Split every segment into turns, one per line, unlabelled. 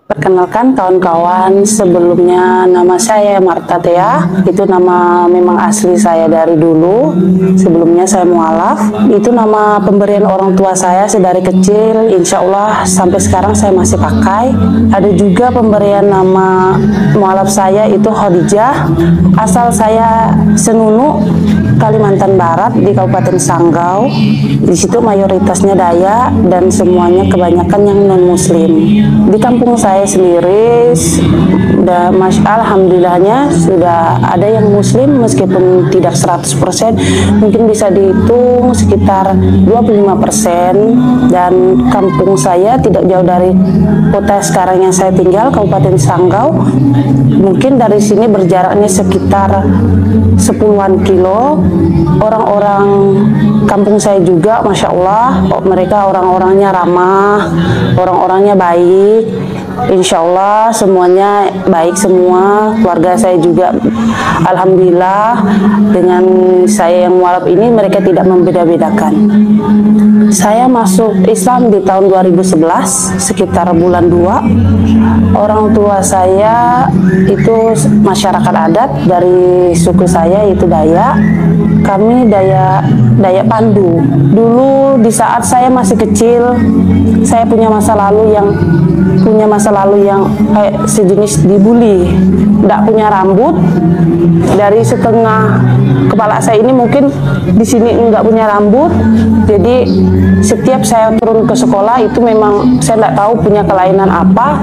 Perkenalkan kawan-kawan, sebelumnya nama saya Marta Tea, itu nama memang asli saya dari dulu. Sebelumnya saya mualaf, itu nama pemberian orang tua saya sedari kecil, insya Allah sampai sekarang saya masih pakai. Ada juga pemberian nama mualaf saya itu Khadijah, asal saya Senunu, Kalimantan Barat di Kabupaten Sanggau. Di situ mayoritasnya Dayak dan semuanya kebanyakan yang non-muslim. Di kampung saya sendiri alhamdulillahnya sudah ada yang muslim meskipun tidak 100%, mungkin bisa dihitung sekitar 25%. Dan kampung saya tidak jauh dari kota sekarang yang saya tinggal, Kabupaten Sanggau. Mungkin dari sini berjaraknya sekitar 10-an kilo. Orang-orang kampung saya juga Masya Allah, mereka orang-orangnya ramah, orang-orangnya baik. Insya Allah semuanya baik semua. Keluarga saya juga alhamdulillah, dengan saya yang mualaf ini mereka tidak membeda-bedakan. Saya masuk Islam di tahun 2011 sekitar bulan 2. Orang tua saya itu masyarakat adat dari suku saya itu Dayak. Kami Dayak Pandu. Dulu di saat saya masih kecil, saya punya masa lalu yang kayak sejenis dibully, tidak punya rambut. Dari setengah kepala saya ini mungkin di sini nggak punya rambut. Jadi setiap saya turun ke sekolah itu memang saya tidak tahu punya kelainan apa.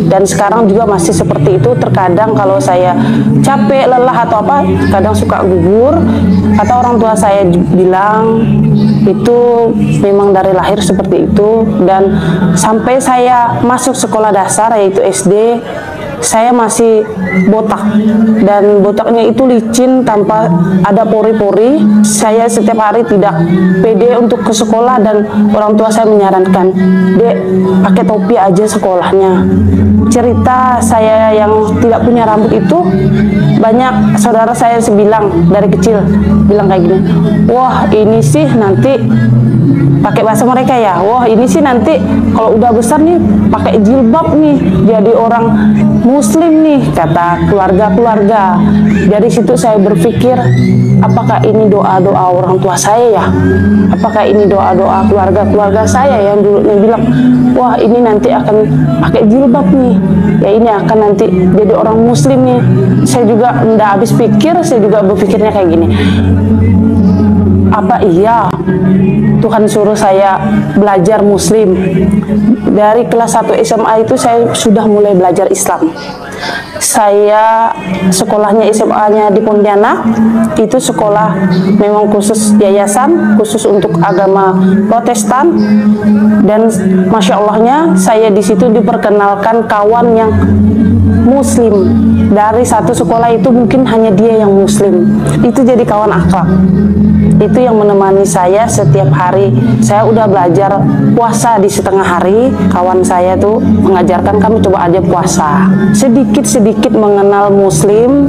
Dan sekarang juga masih seperti itu. Terkadang kalau saya capek, lelah atau apa, kadang suka gugur. Atau orang tua saya bilang itu memang dari lahir seperti itu. Dan sampai saya masuk sekolah dasar yaitu SD, saya masih botak, dan botaknya itu licin tanpa ada pori-pori. Saya setiap hari tidak pede untuk ke sekolah dan orang tua saya menyarankan, "Dek, pakai topi aja sekolahnya." Cerita saya yang tidak punya rambut itu banyak saudara saya bilang dari kecil, bilang kayak gini, "Wah, ini sih nanti," pakai bahasa mereka ya, "wah ini sih nanti kalau udah besar nih pakai jilbab nih, jadi orang muslim nih," kata keluarga-keluarga. Dari situ saya berpikir, apakah ini doa-doa orang tua saya ya? Apakah ini doa-doa keluarga-keluarga saya yang dulunya bilang, "Wah ini nanti akan pakai jilbab nih, ya ini akan nanti jadi orang muslim nih." Saya juga nggak habis pikir, saya juga berpikirnya kayak gini, apa iya Tuhan suruh saya belajar muslim? Dari kelas 1 SMA itu saya sudah mulai belajar Islam. Saya sekolahnya SMA-nya di Pontianak, itu sekolah memang khusus yayasan, khusus untuk agama Protestan. Dan Masya Allahnya saya di situ diperkenalkan kawan yang muslim. Dari satu sekolah itu mungkin hanya dia yang muslim. Itu jadi kawan akhlak. Itu yang menemani saya setiap hari. Saya udah belajar puasa di setengah hari. Kawan saya tuh mengajarkan kami coba aja puasa. Sedikit-sedikit mengenal muslim,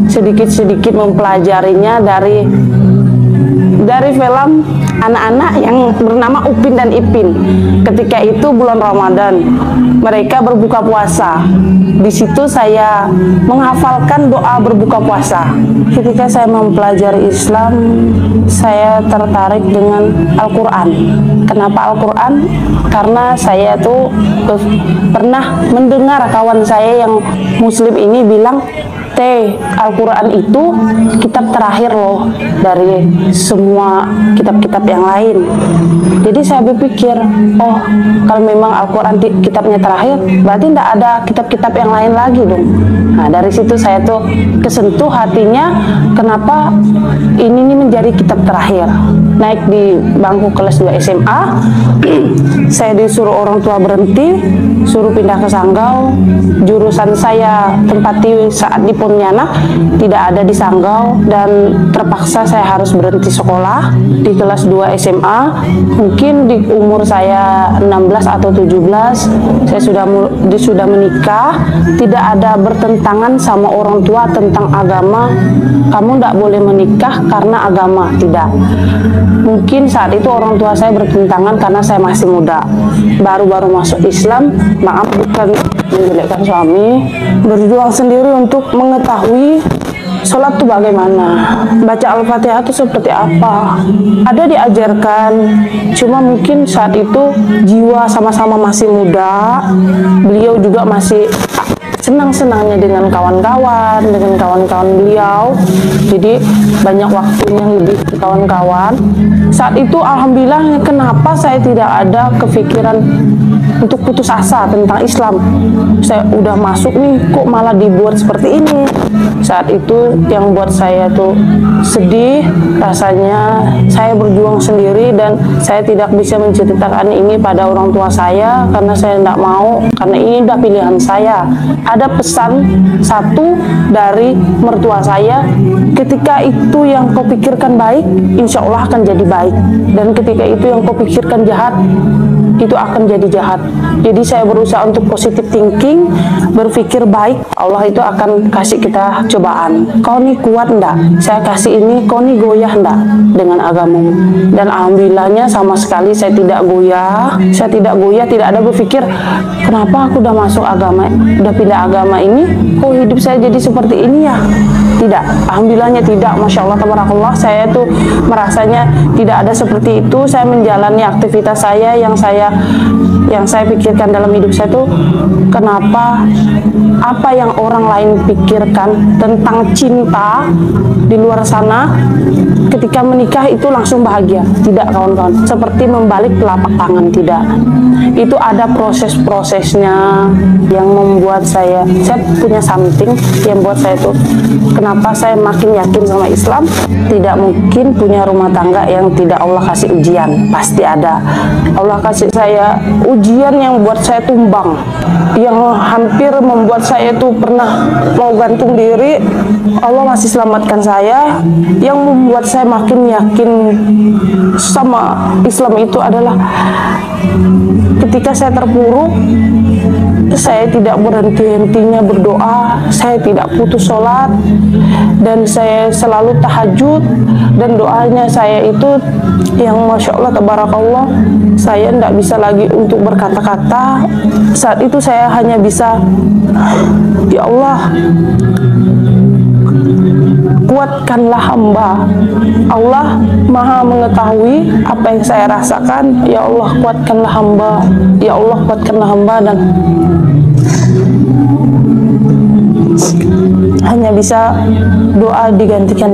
sedikit-sedikit mempelajarinya dari film anak-anak yang bernama Upin dan Ipin. Ketika itu bulan Ramadan, mereka berbuka puasa. Di situ saya menghafalkan doa berbuka puasa. Ketika saya mempelajari Islam, saya tertarik dengan Al-Quran. Kenapa Al-Quran? Karena saya tuh pernah mendengar kawan saya yang muslim ini bilang, "Teh, Al-Quran itu kitab terakhir loh dari semua kitab-kitab yang lain." Jadi saya berpikir, oh kalau memang Al-Quran kitabnya terakhir, berarti tidak ada kitab-kitab yang lain lagi dong. Nah dari situ saya tuh kesentuh hatinya, kenapa ini menjadi kitab terakhir. Naik di bangku kelas 2 SMA, saya disuruh orang tua berhenti, suruh pindah ke Sanggau. Jurusan saya tempati saat di Pontianak tidak ada di Sanggau, dan terpaksa saya harus berhenti sekolah di kelas 2 SMA. Mungkin di umur saya 16 atau 17 saya sudah menikah. Tidak ada bertentangan sama orang tua tentang agama, kamu tidak boleh menikah karena agama, tidak. Mungkin saat itu orang tua saya bertentangan karena saya masih muda, baru-baru masuk Islam. Maaf, bukan menjelekkan suami, berjuang sendiri untuk mengetahui sholat itu bagaimana, baca Al-Fatihah itu seperti apa. Ada diajarkan, cuma mungkin saat itu jiwa sama-sama masih muda, beliau juga masih senang-senangnya dengan kawan-kawan, beliau. Jadi banyak waktunya lebih ke kawan-kawan. Saat itu alhamdulillah, kenapa saya tidak ada kepikiran untuk putus asa tentang Islam. Saya udah masuk nih, kok malah dibuat seperti ini. Saat itu yang buat saya tuh sedih, rasanya saya berjuang sendiri dan saya tidak bisa menceritakan ini pada orang tua saya karena saya tidak mau, karena ini udah pilihan saya. Ada pesan satu dari mertua saya, ketika itu yang kau pikirkan baik, insya Allah akan jadi baik, dan ketika itu yang kau pikirkan jahat, itu akan jadi jahat. Jadi saya berusaha untuk positive thinking, berpikir baik, Allah itu akan kasih kita cobaan. Kau nih kuat enggak? Saya kasih ini, kau nih goyah enggak dengan agamamu? Dan alhamdulillahnya sama sekali saya tidak goyah. Saya tidak goyah, tidak ada berpikir, kenapa aku udah masuk agama, udah pindah agama ini, kok hidup saya jadi seperti ini ya? Tidak, alhamdulillahnya tidak. Masya Allah, tabarakallah, saya tuh merasanya tidak ada seperti itu. Saya menjalani aktivitas saya yang saya pikirkan dalam hidup saya tuh, kenapa apa yang orang lain pikirkan tentang cinta di luar sana, ketika menikah itu langsung bahagia. Tidak kawan-kawan, seperti membalik telapak tangan, tidak. Itu ada proses-prosesnya yang membuat saya punya something yang buat saya tuh, kenapa saya makin yakin sama Islam. Tidak mungkin punya rumah tangga yang tidak Allah kasih ujian, pasti ada. Allah kasih saya ujian yang buat saya tumbang, yang hampir membuat saya tuh pernah mau gantung diri, Allah masih selamatkan saya. Yang membuat saya makin yakin sama Islam itu adalah ketika saya terpuruk, saya tidak berhenti-hentinya berdoa, saya tidak putus sholat, dan saya selalu tahajud. Dan doanya saya itu yang Masya Allah, tabarakallah, saya tidak bisa lagi untuk berkata-kata. Saat itu saya hanya bisa, ya Allah, kuatkanlah hamba. Allah maha mengetahui apa yang saya rasakan. Ya Allah, kuatkanlah hamba. Ya Allah, kuatkanlah hamba. Dan hanya bisa doa digantikan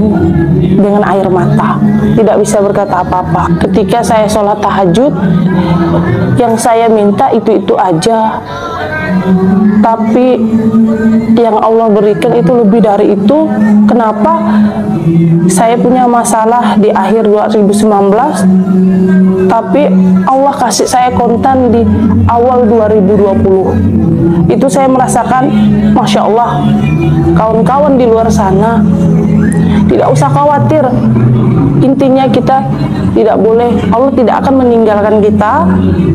dengan air mata, tidak bisa berkata apa-apa. Ketika saya sholat tahajud, yang saya minta itu aja, tapi yang Allah berikan itu lebih dari itu. Kenapa? Saya punya masalah di akhir 2019, tapi Allah kasih saya kontan di awal 2020. Itu saya merasakan, Masya Allah, kawan-kawan di luar sana tidak usah khawatir. Intinya kita tidak boleh, Allah tidak akan meninggalkan kita.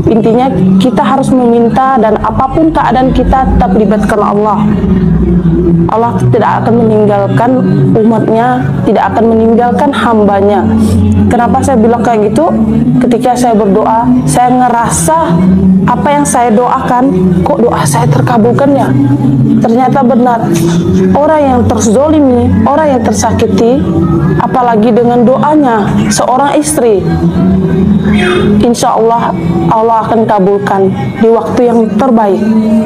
Intinya kita harus meminta, dan apapun keadaan kita tetap libatkan Allah. Allah tidak akan meninggalkan umatnya, tidak akan meninggalkan hambanya. Kenapa saya bilang kayak gitu? Ketika saya berdoa, saya ngerasa apa yang saya doakan, kok doa saya terkabulkan ya? Ternyata benar. Orang yang terzolimi, orang yang tersakiti, apalagi dengan doanya seorang istri, insya Allah, Allah akan kabulkan di waktu yang terbaik.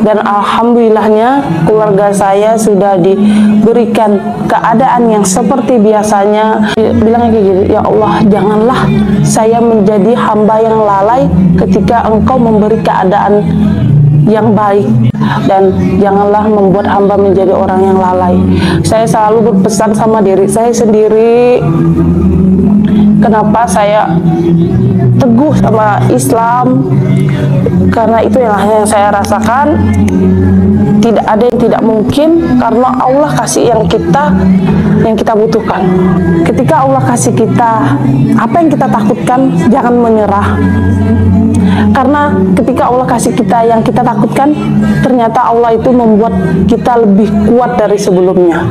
Dan alhamdulillahnya keluarga saya sudah diberikan keadaan yang seperti biasanya. Bilangnya kayak gitu, ya Allah, janganlah saya menjadi hamba yang lalai ketika Engkau memberi keadaan yang baik, dan janganlah membuat hamba menjadi orang yang lalai. Saya selalu berpesan sama diri saya sendiri, kenapa saya teguh sama Islam, karena itu yang saya rasakan. Tidak ada yang tidak mungkin, karena Allah kasih yang kita butuhkan. Ketika Allah kasih kita apa yang kita takutkan, jangan menyerah. Karena ketika Allah kasih kita yang kita takutkan, ternyata Allah itu membuat kita lebih kuat dari sebelumnya.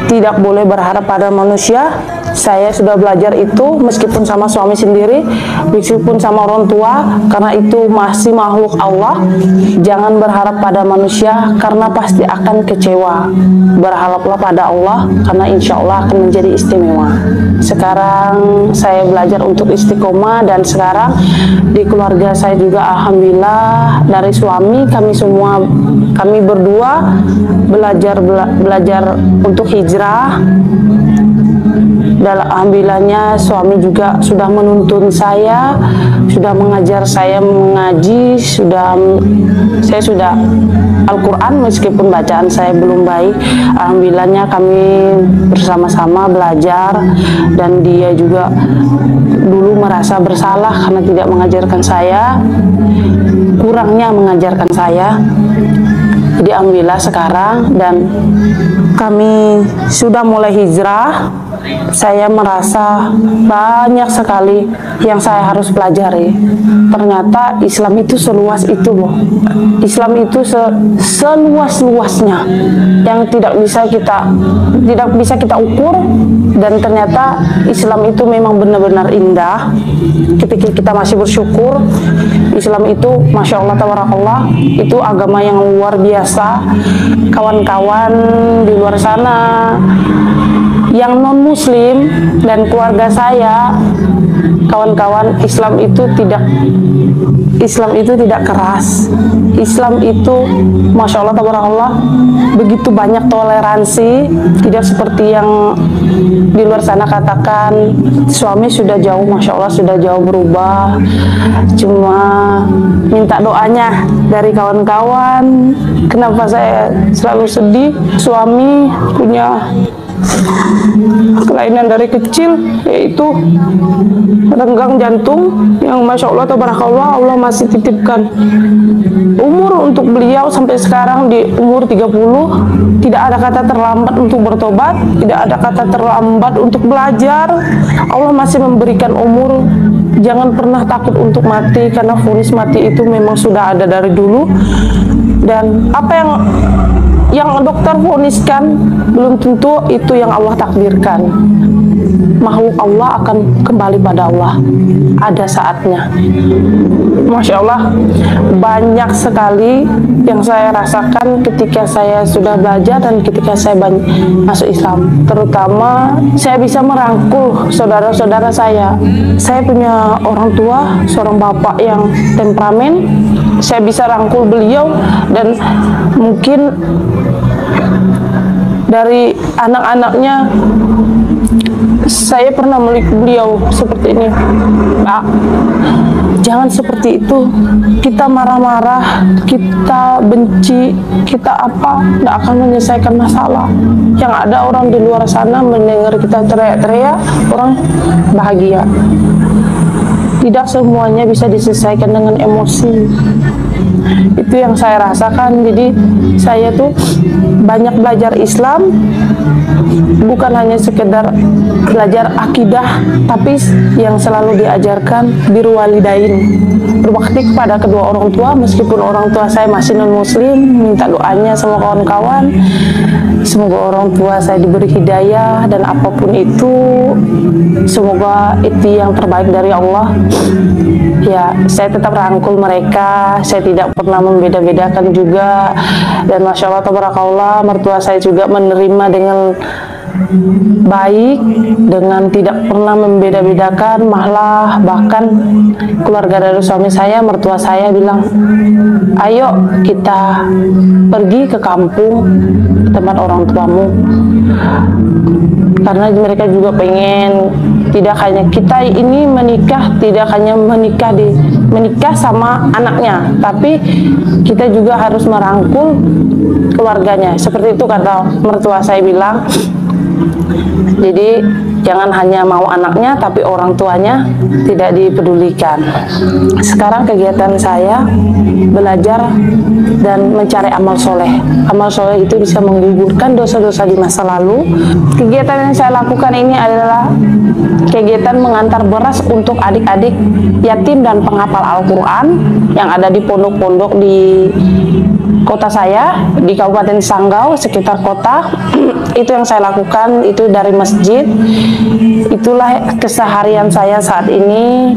tidak boleh berharap pada manusia. Saya sudah belajar itu meskipun sama suami sendiri, meskipun sama orang tua, karena itu masih makhluk Allah. Jangan berharap pada manusia karena pasti akan kecewa. Berharaplah pada Allah karena insya Allah akan menjadi istimewa. Sekarang saya belajar untuk istiqomah, dan sekarang di keluarga saya juga alhamdulillah dari suami kami berdua belajar untuk hijrah. Dan alhamdulillahnya suami juga sudah menuntun saya, sudah mengajar saya mengaji, saya sudah Al-Quran meskipun bacaan saya belum baik. Alhamdulillahnya kami bersama-sama belajar, dan dia juga dulu merasa bersalah karena tidak mengajarkan saya, kurangnya mengajarkan saya. Jadi alhamdulillah sekarang, dan kami sudah mulai hijrah. Saya merasa banyak sekali yang saya harus pelajari. Ternyata Islam itu seluas itu loh. Islam itu seluas-luasnya yang tidak bisa kita ukur, dan ternyata Islam itu memang benar-benar indah. Ketika kita masih bersyukur, Islam itu Masya Allah tabarakallah, itu agama yang luar biasa. Kawan-kawan di luar sana yang non muslim dan keluarga saya, kawan-kawan, Islam itu tidak keras. Islam itu Masya Allah tabarakallah begitu banyak toleransi, tidak seperti yang di luar sana katakan. Suami sudah jauh Masya Allah, sudah jauh berubah. Cuma minta doanya dari kawan-kawan. Kenapa saya selalu sedih? Suami punya kelainan dari kecil, yaitu renggang jantung yang Masya Allah tabarakallah Allah masih titipkan umur untuk beliau sampai sekarang di umur 30. Tidak ada kata terlambat untuk bertobat, tidak ada kata terlambat untuk belajar. Allah masih memberikan umur. Jangan pernah takut untuk mati, karena vonis mati itu memang sudah ada dari dulu, dan apa yang dokter voniskan belum tentu itu yang Allah takdirkan. Makhluk Allah akan kembali pada Allah, ada saatnya. Masya Allah, banyak sekali yang saya rasakan ketika saya sudah belajar dan ketika saya masuk Islam. Terutama saya bisa merangkul saudara-saudara saya. Saya punya orang tua, seorang bapak yang temperamen. Saya bisa rangkul beliau, dan mungkin dari anak-anaknya saya pernah melihat beliau seperti ini. Pak, jangan seperti itu. Kita marah-marah, kita benci, kita apa, tidak akan menyelesaikan masalah. Yang ada orang di luar sana mendengar kita teriak-teriak, orang bahagia. Tidak semuanya bisa diselesaikan dengan emosi. Itu yang saya rasakan. Jadi saya tuh banyak belajar Islam, bukan hanya sekedar belajar akidah, tapi yang selalu diajarkan birrul walidain, berbakti kepada kedua orang tua. Meskipun orang tua saya masih non muslim, minta doanya sama kawan-kawan, semoga orang tua saya diberi hidayah, dan apapun itu semoga itu yang terbaik dari Allah. Ya, saya tetap rangkul mereka, saya tidak pernah membeda-bedakan juga, dan Masya Allah tabarakallah mertua saya juga menerima dengan baik, dengan tidak pernah membeda-bedakan. Malah bahkan keluarga dari suami saya, mertua saya bilang, ayo kita pergi ke kampung tempat orang tuamu, karena mereka juga pengen tidak hanya kita ini menikah, tidak hanya menikah sama anaknya, tapi kita juga harus merangkul keluarganya. Seperti itu kata mertua saya bilang. Jadi jangan hanya mau anaknya, tapi orang tuanya tidak dipedulikan. Sekarang kegiatan saya belajar dan mencari amal soleh. Amal soleh itu bisa menggugurkan dosa-dosa di masa lalu. Kegiatan yang saya lakukan ini adalah kegiatan mengantar beras untuk adik-adik yatim dan penghafal Al-Quran yang ada di pondok-pondok di kota saya di Kabupaten Sanggau, sekitar kota. Itu yang saya lakukan, itu dari masjid. Itulah keseharian saya saat ini.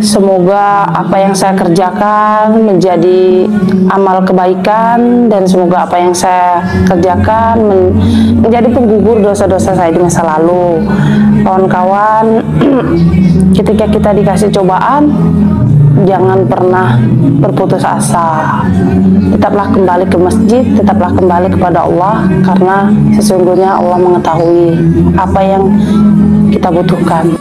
Semoga apa yang saya kerjakan menjadi amal kebaikan, dan semoga apa yang saya kerjakan menjadi penggugur dosa-dosa saya di masa lalu. Kawan-kawan, ketika kita dikasih cobaan, jangan pernah berputus asa. Tetaplah kembali ke masjid, tetaplah kembali kepada Allah, karena sesungguhnya Allah mengetahui apa yang kita butuhkan.